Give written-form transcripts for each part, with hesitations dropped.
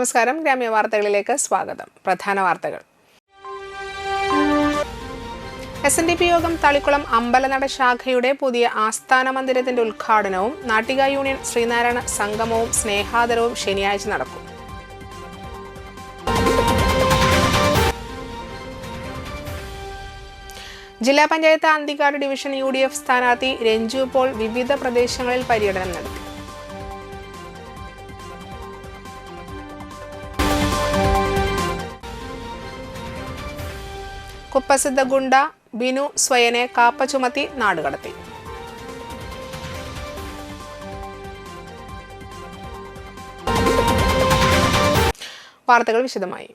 നമസ്കാരം, ഗ്രാമീണ വാർത്തകളിലേക്ക് സ്വാഗതം. പ്രധാന വാർത്തകൾ. SNDP യോഗം തളിക്കുളം അമ്പലനട ശാഖയുടെ പുതിയ ആസ്ഥാന മന്ദിരത്തിന്റെ ഉദ്ഘാടനവും നാട്ടിക യൂണിയൻ ശ്രീനാരായണ സംഗമവും സ്നേഹാദരവും ശനിയാഴ്ച നടക്കും. ജില്ലാ പഞ്ചായത്ത് അന്തിക്കാട് ഡിവിഷൻ UDF സ്ഥാനാർത്ഥി രഞ്ജു പോൾ വിവിധ പ്രദേശങ്ങളിൽ പര്യടനം നടത്തി. കുപ്രസിദ്ധ ഗുണ്ട ബിനു സ്വയനെ കാപ്പ ചുമത്തി നാടുകടത്തി. വാർത്തകൾ വിശദമായി.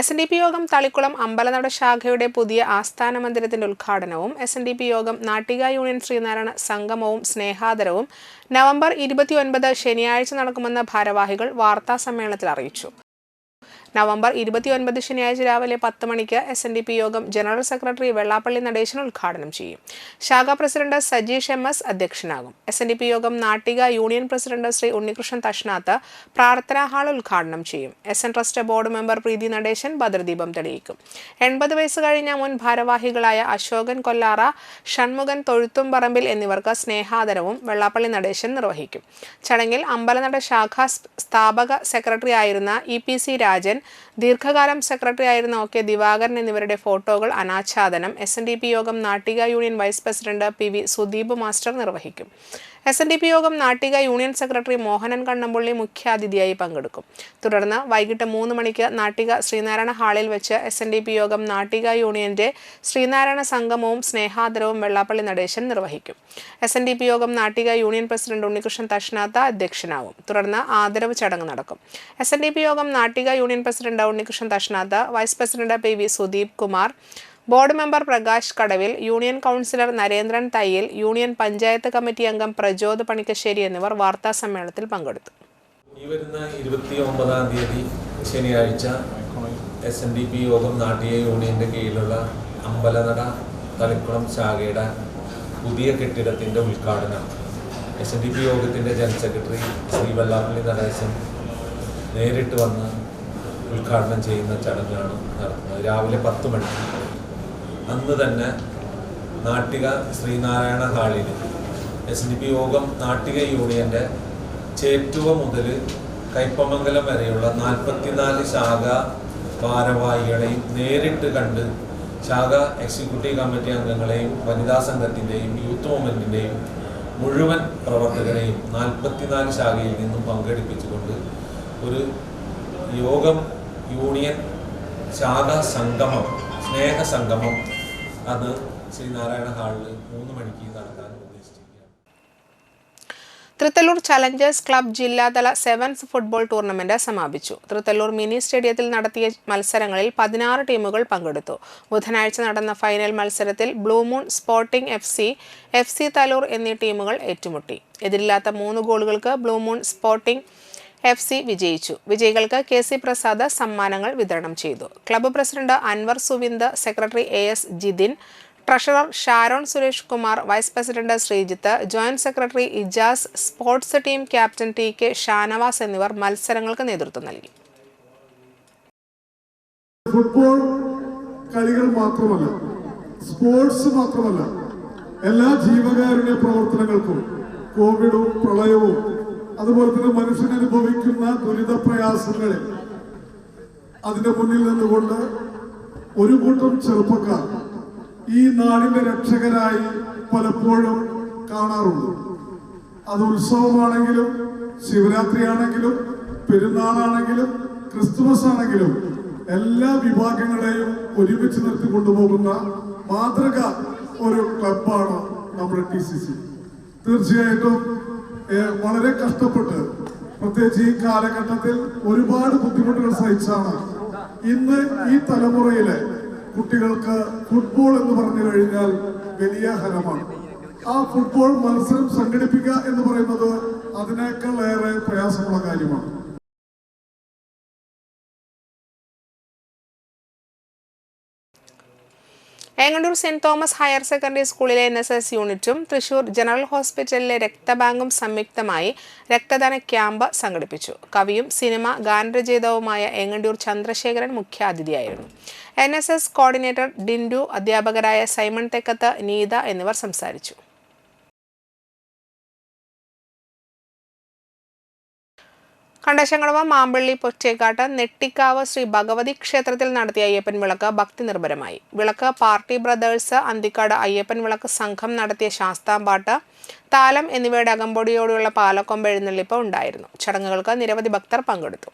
SNDP യോഗം തളിക്കുളം അമ്പലനട ശാഖയുടെ പുതിയ ആസ്ഥാന മന്ദിരത്തിന്റെ ഉദ്ഘാടനവും SNDP യോഗം നാട്ടിക യൂണിയൻ ശ്രീനാരായണ സംഗമവും സ്നേഹാദരവും നവംബർ 29 ശനിയാഴ്ച നടക്കുമെന്ന് ഭാരവാഹികൾ വാർത്താ സമ്മേളനത്തിൽ അറിയിച്ചു. നവംബർ 29 ശനിയാഴ്ച രാവിലെ 10 മണിക്ക് SNDP യോഗം ജനറൽ സെക്രട്ടറി വെള്ളാപ്പള്ളി നടേശൻ ഉദ്ഘാടനം ചെയ്യും. ശാഖാ പ്രസിഡന്റ് സജീഷ് MS അധ്യക്ഷനാകും. SNDP യോഗം നാട്ടിക യൂണിയൻ പ്രസിഡന്റ് ശ്രീ ഉണ്ണികൃഷ്ണൻ തഷ്നാത്ത് പ്രാർത്ഥനാ ഹാൾ ഉദ്ഘാടനം ചെയ്യും. SN ട്രസ്റ്റ് ബോർഡ് മെമ്പർ പ്രീതി നടേശൻ ഭദ്രദീപം തെളിയിക്കും. 80 വയസ്സ് കഴിഞ്ഞ മുൻ ഭാരവാഹികളായ അശോകൻ കൊല്ലാറ, ഷൺമുഖൻ തൊഴുത്തുംപറമ്പിൽ എന്നിവർക്ക് സ്നേഹാദരവും വെള്ളാപ്പള്ളി നടേശൻ നിർവഹിക്കും. ചടങ്ങിൽ അമ്പലനട ശാഖാ സ്ഥാപക സെക്രട്ടറി ആയിരുന്ന EPC രാജൻ, ദീർഘകാലം സെക്രട്ടറി ആയിരുന്ന OK ദിവാകരൻ എന്നിവരുടെ ഫോട്ടോകൾ അനാച്ഛാദനം SNDP യോഗം Nattika union vice president PV Sudeep master നിർവഹിക്കും. SNDP യോഗം നാട്ടിക യൂണിയൻ സെക്രട്ടറി മോഹനൻ കണ്ണമ്പള്ളി മുഖ്യാതിഥിയായി പങ്കെടുക്കും. തുടർന്ന് വൈകിട്ട് 3 മണിക്ക് നാട്ടിക ശ്രീനാരായണ ഹാളിൽ വെച്ച് SNDP യോഗം നാട്ടിക യൂണിയന്റെ ശ്രീനാരായണ സംഗമവും സ്നേഹാദരവും വെള്ളാപ്പള്ളി നടേശൻ നിർവഹിക്കും. SNDP യോഗം നാട്ടിക യൂണിയൻ പ്രസിഡന്റ് ഉണ്ണികൃഷ്ണൻ തഷ്നാത്ത അധ്യക്ഷനാവും. തുടർന്ന് ആദരവ് ചടങ്ങ് നടക്കും. SNDP യോഗം Nattika union president Unnikrishnan Thashnatha, vice president PV Sudeep Kumar, board member Prakash Kadavil, union councillor Narendran Thayyil, union panchayat committee അംഗം പ്രജോദ് പണിക്കശ്ശേരി എന്നിവർ വാർത്താ സമ്മേളനത്തിൽ പങ്കെടുത്തു. ഈ വരുന്ന 29-ാം തീയതി ശനിയാഴ്ച SNDP യോഗം നാട്ടിക യൂണിയന്റെ കീഴിലുള്ള അമ്പലനട തളിക്കുളം ശാഖയുടെ പുതിയ കെട്ടിടത്തിന്റെ ഉദ്ഘാടനം SNDP യോഗത്തിന്റെ ജനറൽ സെക്രട്ടറി ശ്രീ വെള്ളാപ്പള്ളി നടേശൻ നേരിട്ട് വന്ന് ഉദ്ഘാടനം ചെയ്യുന്ന ചടങ്ങാണ് നടത്തുന്നത്. രാവിലെ 10 മണിക്ക് അന്ന് തന്നെ നാട്ടിക ശ്രീനാരായണ ഹാളിൽ SNDP യോഗം നാട്ടിക യൂണിയന്റെ ചേറ്റുവ മുതൽ കയ്പമംഗലം വരെയുള്ള 44 ശാഖ ഭാരവാഹികളെയും നേരിട്ട് കണ്ട് ശാഖ എക്സിക്യൂട്ടീവ് കമ്മിറ്റി അംഗങ്ങളെയും വനിതാ സംഘത്തിൻ്റെയും യൂത്ത് മൂവ്മെൻറ്റിൻ്റെയും മുഴുവൻ പ്രവർത്തകരെയും 44 ശാഖയിൽ നിന്നും പങ്കെടുപ്പിച്ചുകൊണ്ട് ഒരു യോഗം യൂണിയൻ ശാഖ സംഗമം, സ്നേഹ സംഗമം അത് ശ്രീനാരായണ ഹാളിൽ 3 മണിക്ക് നടത്താൻ ഉദ്ദേശിച്ചിരിക്കുകയാണ്. തൃത്തല്ലൂർ ചലഞ്ചേഴ്സ് ക്ലബ് ജില്ലാതല സെവൻസ് ഫുട്ബോൾ ടൂർണമെന്റ് സമാപിച്ചു. തൃത്തല്ലൂർ മിനി സ്റ്റേഡിയത്തിൽ നടത്തിയ മത്സരങ്ങളിൽ 16 ടീമുകൾ പങ്കെടുത്തു. ബുധനാഴ്ച നടന്ന ഫൈനൽ മത്സരത്തിൽ blue moon sporting FC Thalur എന്നീ ടീമുകൾ ഏറ്റുമുട്ടി. എതിരില്ലാത്ത 3 ഗോളുകൾക്ക് ബ്ലൂ മൂൺ സ്പോർട്ടിംഗ് FC വിജയിച്ചു. വിജയികൾക്ക് KC പ്രസാദ് സമ്മാനങ്ങൾ വിതരണം ചെയ്തു. Club president Anwar Suvind, secretary AS Jithin, treasurer Sharon Suresh Kumar, vice president Sreejith, joint secretary Ijas, sports team captain TK Shanavas എന്നിവർ മത്സരങ്ങൾക്ക് നേതൃത്വം നൽകി. ഫുട്ബോൾ കളികൾ മാത്രമല്ല, സ്പോർട്സ് മാത്രമല്ല, എല്ലാ ജീവകാരുണ്യ പ്രവർത്തനങ്ങൾക്കും കോവിഡും പ്രളയവും അതുപോലെ തന്നെ മനുഷ്യൻ അനുഭവിക്കുന്ന ദുരിത പ്രയാസങ്ങളിൽ അതിന്റെ മുന്നിൽ നിന്നുകൊണ്ട് ഒരു കൂട്ടം ചെറുപ്പക്കാർ ഈ നാടിന്റെ രക്ഷകരായി പലപ്പോഴും കാണാറുണ്ട്. അത് ഉത്സവമാണെങ്കിലും ശിവരാത്രി ആണെങ്കിലും പെരുന്നാളാണെങ്കിലും ക്രിസ്തുമസ് ആണെങ്കിലും എല്ലാ വിഭാഗങ്ങളെയും ഒരുമിച്ച് നിർത്തി കൊണ്ടുപോകുന്ന മാതൃക ഒരു ക്ലബാണ് നമ്മുടെ TCC. തീർച്ചയായിട്ടും വളരെ കഷ്ടപ്പെട്ട്, പ്രത്യേകിച്ച് ഈ കാലഘട്ടത്തിൽ ഒരുപാട് ബുദ്ധിമുട്ടുകൾ സഹിച്ചാണ് ഇന്ന് ഈ തലമുറയിലെ കുട്ടികൾക്ക് ഫുട്ബോൾ എന്ന് പറഞ്ഞു കഴിഞ്ഞാൽ വലിയ ഹരമാണ്. ആ ഫുട്ബോൾ മത്സരം സംഘടിപ്പിക്കുക എന്ന് പറയുന്നത് അതിനേക്കാൾ ഏറെ പ്രയാസമുള്ള കാര്യമാണ്. Engandoor saint Thomas higher secondary സ്കൂളിലെ NSS യൂണിറ്റും തൃശൂർ ജനറൽ ഹോസ്പിറ്റലിലെ രക്തബാങ്കും സംയുക്തമായി രക്തദാന ക്യാമ്പ് സംഘടിപ്പിച്ചു. കവിയും cinema ഗാനരചയിതാവുമായ Engandoor Chandrasekharan മുഖ്യാതിഥിയായിരുന്നു. NSS coordinator Dindu, അധ്യാപകരായ സൈമൺ തെക്കത്ത്, നീത എന്നിവർ സംസാരിച്ചു. കണ്ടശംകുളവ് മാമ്പള്ളി പൊറ്റേക്കാട്ട് നെട്ടിക്കാവ് ശ്രീ ഭഗവതി ക്ഷേത്രത്തിൽ നടത്തിയ അയ്യപ്പൻ വിളക്ക് ഭക്തി നിർഭരമായി. വിളക്ക് പാർട്ടി ബ്രദേഴ്സ് അന്തിക്കാട് അയ്യപ്പൻ വിളക്ക് സംഘം നടത്തിയ ശാസ്താംപാട്ട്, താലം എന്നിവയുടെ അകമ്പടിയോടെയുള്ള പാലക്കൊമ്പ് എഴുന്നള്ളിപ്പ് ഉണ്ടായിരുന്നു. ചടങ്ങുകൾക്ക് നിരവധി ഭക്തർ പങ്കെടുത്തു.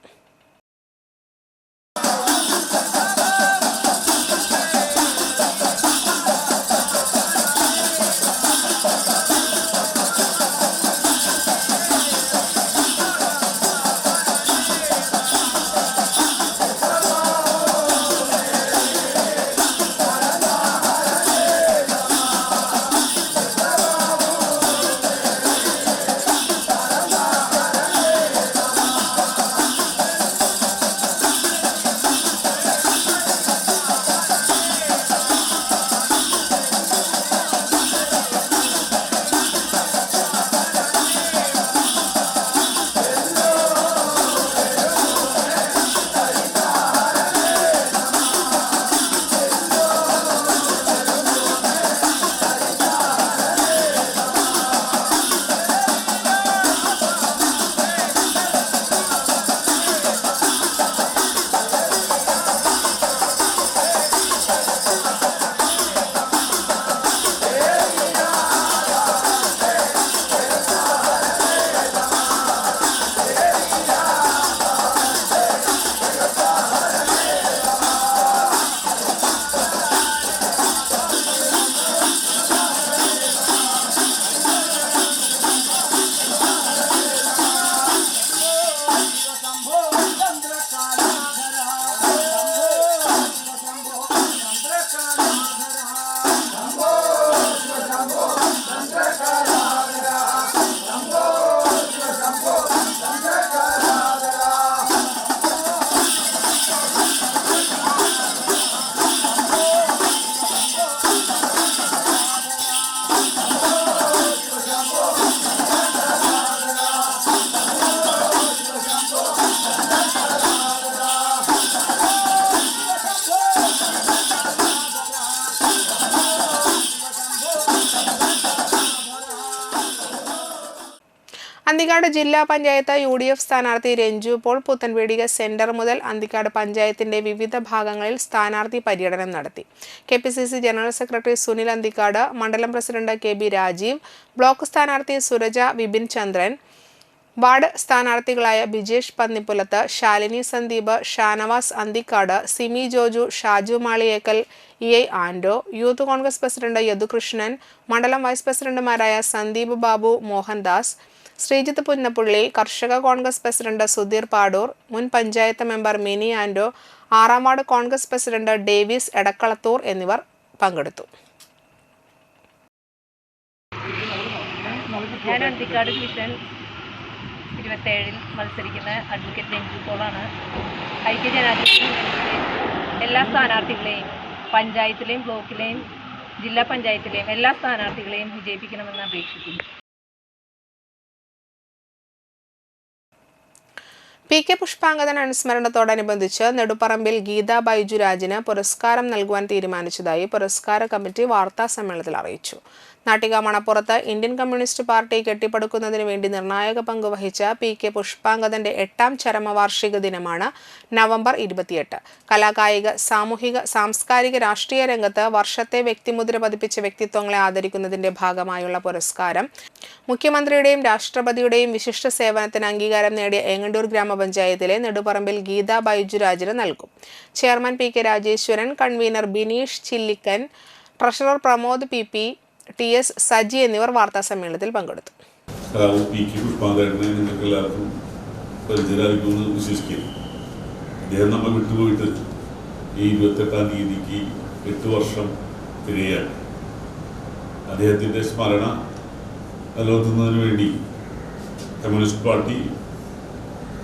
അന്തിക്കാട് ജില്ലാ പഞ്ചായത്ത് UDF സ്ഥാനാർത്ഥി രഞ്ജു പോൾ പുത്തൻപീടിക സെന്റർ മുതൽ അന്തിക്കാട് പഞ്ചായത്തിന്റെ വിവിധ ഭാഗങ്ങളിൽ സ്ഥാനാർത്ഥി പര്യടനം നടത്തി. KPCC general secretary Sunil Anthikad, മണ്ഡലം പ്രസിഡന്റ് KB രാജീവ്, ബ്ലോക്ക് സ്ഥാനാർത്ഥി സുരജ വിപിൻ ചന്ദ്രൻ, വാർഡ് സ്ഥാനാർത്ഥികളായ ബിജേഷ് പന്നിപ്പുലത്ത്, ശാലിനി സന്ദീപ്, ഷാനവാസ് അന്തിക്കാട്, സിമി ജോജു, ഷാജു മാളിയേക്കൽ, EI ആൻഡോ, യൂത്ത് കോൺഗ്രസ് പ്രസിഡന്റ് യദുകൃഷ്ണൻ, മണ്ഡലം വൈസ് പ്രസിഡന്റുമാരായ സന്ദീപ് ബാബു, മോഹൻദാസ്, ശ്രീജിത്ത് പുന്നപ്പുള്ളി, കർഷക കോൺഗ്രസ് പ്രസിഡന്റ് സുധീർ പാടൂർ, മുൻ പഞ്ചായത്ത് മെമ്പർ മിനി ആൻഡോ, 6ാം ward Congress president Davis Edakkalathur എന്നിവർ പങ്കെടുത്തു. ഞാൻ അന്തിക്കാട് ഡിവിഷൻ 27 മത്സരിക്കുന്ന അഡ്വക്കേറ്റ് രഞ്ജു പോളാണ്. ഐക്യജനാധിപത്യ എല്ലാ സ്ഥാനാർത്ഥികളെയും പഞ്ചായത്തിലെയും ബ്ലോക്കിലെയും ജില്ലാ പഞ്ചായത്തിലെയും എല്ലാ സ്ഥാനാർത്ഥികളെയും വിജയിപ്പിക്കണമെന്ന് അപേക്ഷിക്കുന്നു. PK പുഷ്പാങ്കദൻ അനുസ്മരണത്തോടനുബന്ധിച്ച് നെടുപ്പറമ്പിൽ ഗീത ബൈജുരാജിന് പുരസ്കാരം നൽകുവാൻ തീരുമാനിച്ചതായി പുരസ്കാര കമ്മിറ്റി വാർത്താ സമ്മേളനത്തിൽ അറിയിച്ചു. നാട്ടിക മണപ്പുറത്ത് ഇന്ത്യൻ കമ്മ്യൂണിസ്റ്റ് പാർട്ടി കെട്ടിപ്പടുക്കുന്നതിന് വേണ്ടി നിർണായക പങ്ക് വഹിച്ച PK പുഷ്പാങ്കദന്റെ 8ാം ചരമവാർഷിക ദിനമാണ് നവംബർ 28. കലാകായിക, സാമൂഹിക, സാംസ്കാരിക, രാഷ്ട്രീയ രംഗത്ത് വർഷത്തെ വ്യക്തിമുദ്ര പതിപ്പിച്ച വ്യക്തിത്വങ്ങളെ ആദരിക്കുന്നതിന്റെ ഭാഗമായുള്ള പുരസ്കാരം മുഖ്യമന്ത്രിയുടെയും രാഷ്ട്രപതിയുടെയും വിശിഷ്ട സേവനത്തിന് അംഗീകാരം നേടിയ ഏങ്ങണ്ടൂർ ഗ്രാമപഞ്ചായത്തിലെ നെടുപ്പറമ്പിൽ ഗീത ബൈജുരാജിന് നൽകും. Chairman PK Rajeswaran, convener Bineesh Chillikkan, treasurer Pramod PP, TS Saji എന്നിവർ വാർത്താ സമ്മേളനത്തിൽ പങ്കെടുത്തു. PK പുഷ്പാങ്കദനെ നിങ്ങൾക്ക് എല്ലാവർക്കും പരിചയമായിരിക്കുമെന്ന് വിശ്വസിക്കുന്നു. അദ്ദേഹം നമ്മൾ വിട്ടുപോയിട്ട് ഈ 28ാം തീയതിക്ക് 8 വർഷം തികയാണ്. അദ്ദേഹത്തിൻ്റെ സ്മരണ നിലനിർത്തുന്നതിന് വേണ്ടി കമ്മ്യൂണിസ്റ്റ് പാർട്ടി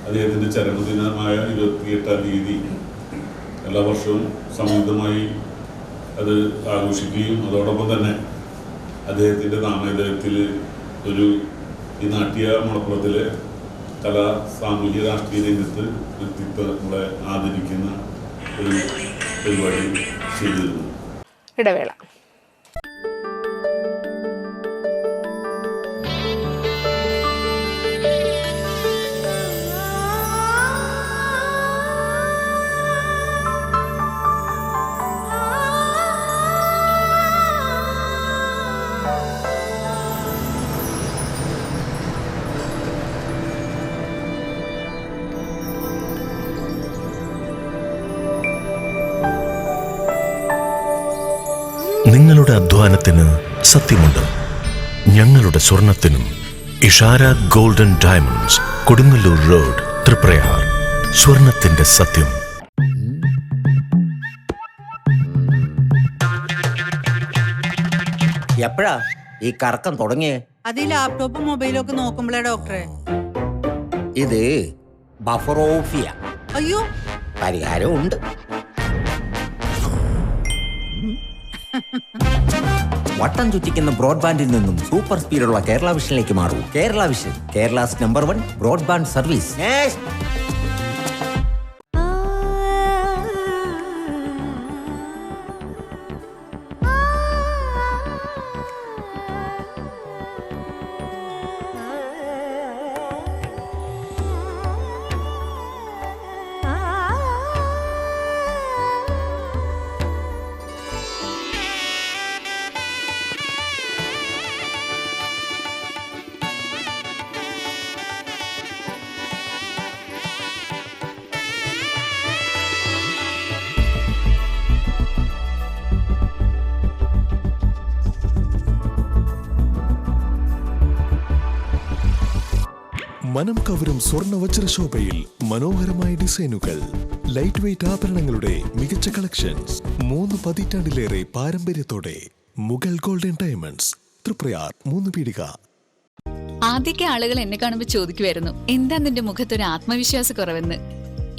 അദ്ദേഹത്തിൻ്റെ ചരമദിനമായ 28ാം തീയതി എല്ലാ വർഷവും സംയുക്തമായി അത് ആഘോഷിക്കുകയും അതോടൊപ്പം തന്നെ അദ്ദേഹത്തിൻ്റെ നാമധേയത്തിൽ ഈ നാട്യ മണപ്പുറത്തിലെ കലാ സാമൂഹ്യ രാഷ്ട്രീയ രംഗത്ത് വ്യക്തിത്വങ്ങളെ ആദരിക്കുന്ന ഒരു പരിപാടി ചെയ്തിരുന്നു. ഇടവേള. നിങ്ങളുടെ അധ്വാനത്തിന് സത്യമുണ്ട്. ഞങ്ങളുടെ സ്വർണത്തിനും. Ishara golden diamonds, Kodungallur road, Triprayar. സ്വർണത്തിന്റെ സത്യം. എപ്പോഴാ ഈ കറക്കം തുടങ്ങിയേ? അത് ഈ ലാപ്ടോപ്പും മൊബൈലും ഒക്കെ നോക്കുമ്പോഴേ ഡോക്ടറെ. ഇത് ബഫറോഫിയ. അയ്യോ, പരിഹാരം ഉണ്ട്. വട്ടം ചുറ്റിക്കുന്ന ബ്രോഡ്ബാൻഡിൽ നിന്നും സൂപ്പർ സ്പീഡുള്ള കേരള വിഷനിലേക്ക് മാറൂ. Kerala vision, Kerala's number 1 broadband service. മനം കവരും സ്വർണ്ണ വജ്രശോഭയിൽ മനോഹരമായ ഡിസൈനുകൾ, ലൈറ്റ് വെയ്റ്റ് ആഭരണങ്ങളുടെ മികച്ച കളക്ഷൻസ്. 3 പതിറ്റാണ്ടിലേറെ പാരമ്പര്യത്തോടെ മുഗൾ ഗോൾഡൻ ഡയമണ്ട്സ്, തൃപ്രയാർ 3 പീടിക. ആദ്യമൊക്കെ ആളുകൾ എന്നെ കാണുമ്പോൾ ചോദിക്കുമായിരുന്നു, എന്താ നിന്റെ മുഖത്തൊരു ആത്മവിശ്വാസ കുറവെന്ന്.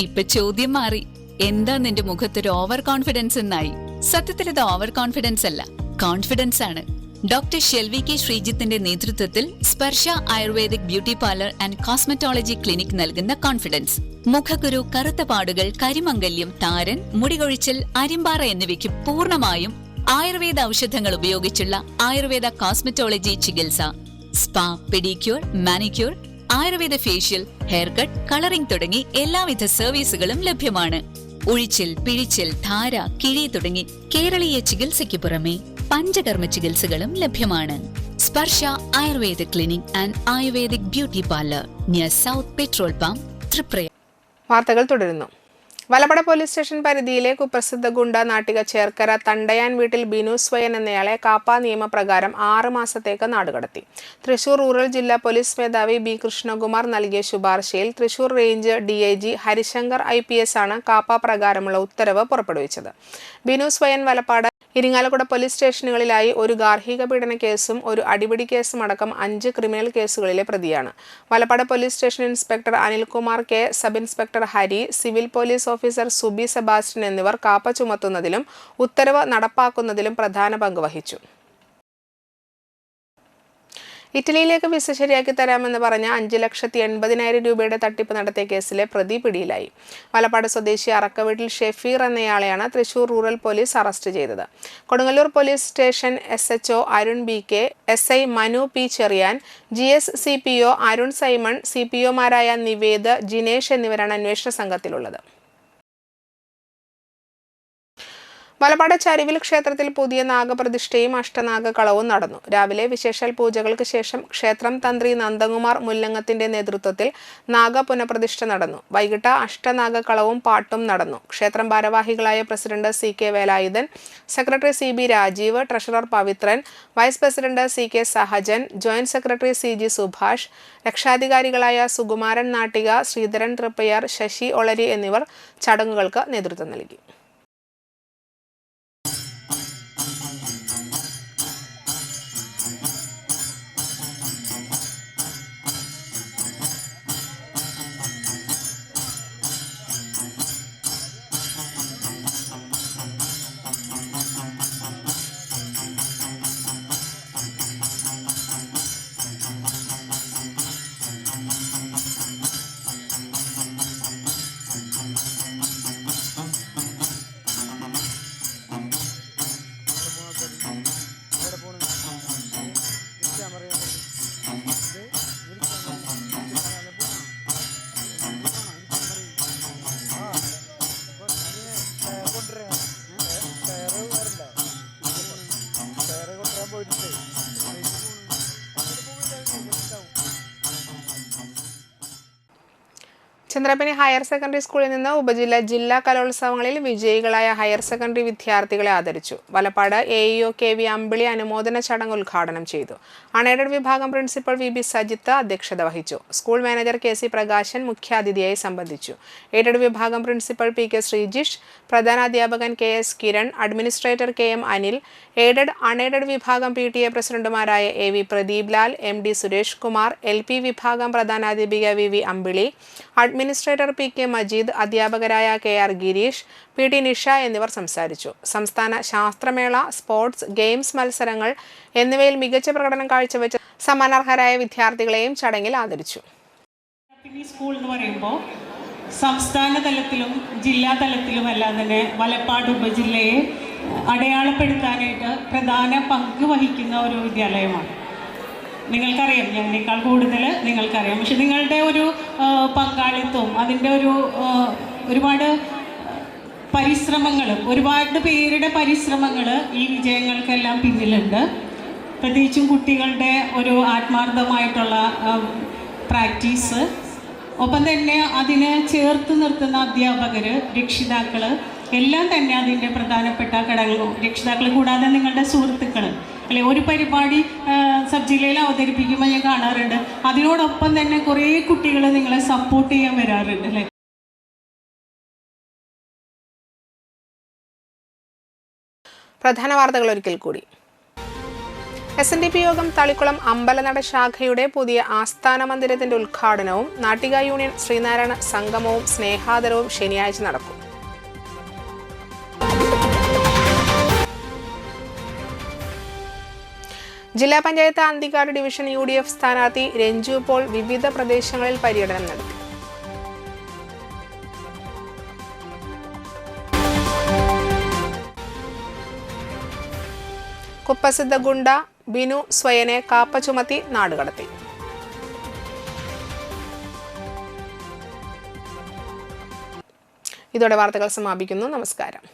ഇപ്പൊ ചോദ്യം മാറി, എന്താ നിന്റെ മുഖത്തൊരു ഓവർ കോൺഫിഡൻസ് എന്നായി. സത്യത്തിൽ ഇത് ഓവർ കോൺഫിഡൻസ് അല്ല, കോൺഫിഡൻസ് ആണ്. ഡോക്ടർ ഷെൽവി കെ ശ്രീജിത്തിന്റെ നേതൃത്വത്തിൽ Sparsha ayurvedic beauty parlour and cosmetology clinic നൽകുന്ന കോൺഫിഡൻസ്. മുഖക്കുരു, കറുത്ത പാടുകൾ, കരിമംഗല്യം, താരൻ, മുടികൊഴിച്ചൽ, അരിമ്പാറ എന്നിവയ്ക്ക് പൂർണ്ണമായും ആയുർവേദ ഔഷധങ്ങൾ ഉപയോഗിച്ചുള്ള ആയുർവേദ കോസ്മെറ്റോളജി ചികിത്സ. Spa, pedicure, manicure, Ayurveda facial, hair cut, colouring തുടങ്ങി എല്ലാവിധ സർവീസുകളും ലഭ്യമാണ്. ഉഴിച്ചിൽ, പിഴിച്ചിൽ, ധാര, കിഴി തുടങ്ങി കേരളീയ ചികിത്സയ്ക്ക് പുറമെ പഞ്ചകർമ്മ ചികിത്സകളും ലഭ്യമാണ്. Sparsha Ayurveda clinic and ayurvedic beauty parlour, near south petrol pump, Triprayar. വാർത്തകൾ തുടരുന്നു. വലപ്പട പോലീസ് സ്റ്റേഷൻ പരിധിയിലെ കുപ്രസിദ്ധ ഗുണ്ട നാട്ടിക ചേർക്കര തണ്ടയാൻ വീട്ടിൽ ബിനു സ്വയൻ എന്നയാളെ കാപ്പ നിയമപ്രകാരം 6 മാസത്തേക്ക് നാടുകടത്തി. തൃശൂർ റൂറൽ ജില്ലാ പോലീസ് മേധാവി ബി കൃഷ്ണകുമാർ നൽകിയ ശുപാർശയിൽ Thrissur range DIG Harishankar IPS ആണ് കാപ്പ പ്രകാരമുള്ള ഉത്തരവ് പുറപ്പെടുവിച്ചത്. ബിനു സ്വയൻ വലപ്പാട്, ഇരിങ്ങാലക്കുട പോലീസ് സ്റ്റേഷനുകളിലായി ഒരു ഗാർഹിക പീഡന കേസും ഒരു അടിപിടി കേസും അടക്കം 5 ക്രിമിനൽ കേസുകളിലെ പ്രതിയാണ്. Valappad police station inspector Anilkumar K, sub inspector Hari, civil police officer Subi Sebastian എന്നിവർ കാപ്പ ചുമത്തുന്നതിലും ഉത്തരവ് നടപ്പാക്കുന്നതിലും പ്രധാന പങ്ക് വഹിച്ചു. ഇറ്റലിയിലേക്ക് വിസ ശരിയാക്കി തരാമെന്ന് പറഞ്ഞ 5,80,000 രൂപയുടെ തട്ടിപ്പ് നടത്തിയ കേസിലെ പ്രതി പിടിയിലായി. വലപ്പാട് സ്വദേശി അറക്കവീട്ടിൽ ഷെഫീർ എന്നയാളെയാണ് തൃശൂർ റൂറൽ പോലീസ് അറസ്റ്റ് ചെയ്തത്. Kodungallur police station SHO Arun BK, SI Manu P Cherian, GS CPO Arun Simon, CPOമാരായ നിവേദ്, ജിനേഷ് എന്നിവരാണ് അന്വേഷണ സംഘത്തിലുള്ളത്. വലപ്പാട് ചരിവിൽ ക്ഷേത്രത്തിൽ പുതിയ നാഗപ്രതിഷ്ഠയും അഷ്ടനാഗകളവും നടന്നു. രാവിലെ വിശേഷാൽ പൂജകൾക്ക് ശേഷം ക്ഷേത്രം തന്ത്രി നന്ദകുമാർ മുല്ലങ്ങത്തിന്റെ നേതൃത്വത്തിൽ നാഗ പുനഃപ്രതിഷ്ഠ നടന്നു. വൈകിട്ട് അഷ്ടനാഗകളവും പാട്ടും നടന്നു. ക്ഷേത്രം ഭാരവാഹികളായ president CK Velayudhan, secretary CB Rajeev, treasurer Pavithran, vice president CK Sahajan, joint secretary CG Subhash, രക്ഷാധികാരികളായ സുകുമാരൻ നാട്ടിക, ശ്രീധരൻ തൃപ്പയാർ, ശശി ഒളരി എന്നിവർ ചടങ്ങുകൾക്ക് നേതൃത്വം നൽകി. ചന്ദ്രപ്പനി ഹയർ സെക്കൻഡറി സ്കൂളിൽ നിന്ന് ജില്ലാ കലോത്സവങ്ങളിൽ വിജയികളായ ഹയർ സെക്കൻഡറി വിദ്യാർത്ഥികളെ ആദരിച്ചു. വലപ്പാട് AEO KV അമ്പിളി അനുമോദന ചടങ്ങ് ഉദ്ഘാടനം ചെയ്തു. അൺഎയ്ഡഡ് വിഭാഗം പ്രിൻസിപ്പൽ VB സജിത്ത് അധ്യക്ഷത വഹിച്ചു. സ്കൂൾ മാനേജർ KC പ്രകാശൻ മുഖ്യാതിഥിയായി സംബന്ധിച്ചു. എയ്ഡഡ് വിഭാഗം പ്രിൻസിപ്പൽ PK ശ്രീജിഷ്, പ്രധാനാധ്യാപകൻ KS Kiran, administrator KM Anil, aided unaided വിഭാഗം PTA പ്രസിഡന്റുമാരായ AV Pradeep Lal, MD Suresh Kumar, LP വിഭാഗം പ്രധാനാധ്യാപിക VV Ambili, administrator PK Majeed, അധ്യാപകരായ KR ഗിരീഷ്, PT നിഷ എന്നിവർ സംസാരിച്ചു. സംസ്ഥാന ശാസ്ത്രമേള, സ്പോർട്സ്, ഗെയിംസ് മത്സരങ്ങൾ എന്നിവയിൽ മികച്ച പ്രകടനം കാഴ്ചവെച്ച സമ്മാനാർഹരായ വിദ്യാർത്ഥികളെയും ചടങ്ങിൽ ആദരിച്ചു. സ്കൂൾ എന്ന് പറയുമ്പോൾ സംസ്ഥാന തലത്തിലും ജില്ലാ തലത്തിലുമെല്ലാം തന്നെ വലപ്പാട് ഉപജില്ലയെ അടയാളപ്പെടുത്താനായിട്ട് പ്രധാന പങ്ക് വഹിക്കുന്ന ഒരു വിദ്യാലയമാണ്. നിങ്ങൾക്കറിയാം, ഞങ്ങളേക്കാൾ കൂടുതൽ നിങ്ങൾക്കറിയാം. പക്ഷെ നിങ്ങളുടെ ഒരു പങ്കാളിത്തവും അതിൻ്റെ ഒരുപാട് പരിശ്രമങ്ങളും ഒരുപാട് പേരുടെ പരിശ്രമങ്ങൾ ഈ വിജയങ്ങൾക്കെല്ലാം പിന്നിലുണ്ട്. പ്രത്യേകിച്ചും കുട്ടികളുടെ ഒരു ആത്മാർത്ഥമായിട്ടുള്ള പ്രാക്ടീസ്, ഒപ്പം തന്നെ അതിനെ ചേർത്ത് നിർത്തുന്ന അധ്യാപകർ, രക്ഷിതാക്കൾ എല്ലാം തന്നെ അതിൻ്റെ പ്രധാനപ്പെട്ട ഘടകങ്ങൾ. രക്ഷിതാക്കൾ കൂടാതെ നിങ്ങളുടെ സുഹൃത്തുക്കൾ അല്ലെ, ഒരു പരിപാടി സബ് ജില്ലയിൽ അവതരിപ്പിക്കുമ്പോൾ ഞാൻ കാണാറുണ്ട്, അതിനോടൊപ്പം തന്നെ കുറേ കുട്ടികൾ നിങ്ങളെ സപ്പോർട്ട് ചെയ്യാൻ വരാറുണ്ട് അല്ലേ. പ്രധാന വാർത്തകൾ ഒരിക്കൽ കൂടി. SNDP യോഗം തളിക്കുളം അമ്പലനട ശാഖയുടെ പുതിയ ആസ്ഥാന മന്ദിരത്തിന്റെ ഉദ്ഘാടനവും നാട്ടിക യൂണിയൻ ശ്രീനാരായണ സംഗമവും സ്നേഹാദരവും ശനിയാഴ്ച നടക്കും. ജില്ലാ പഞ്ചായത്ത് അന്തിക്കാട് ഡിവിഷൻ UDF സ്ഥാനാർത്ഥി രഞ്ജു പോൾ വിവിധ പ്രദേശങ്ങളിൽ പര്യടനം നടത്തി. കുപ്രസിദ്ധ ഗുണ്ട ബിനു സ്വയനെ കാപ്പ ചുമത്തി നാടുകടത്തി. ഇതോടെ വാർത്തകൾ സമാപിക്കുന്നു. നമസ്കാരം.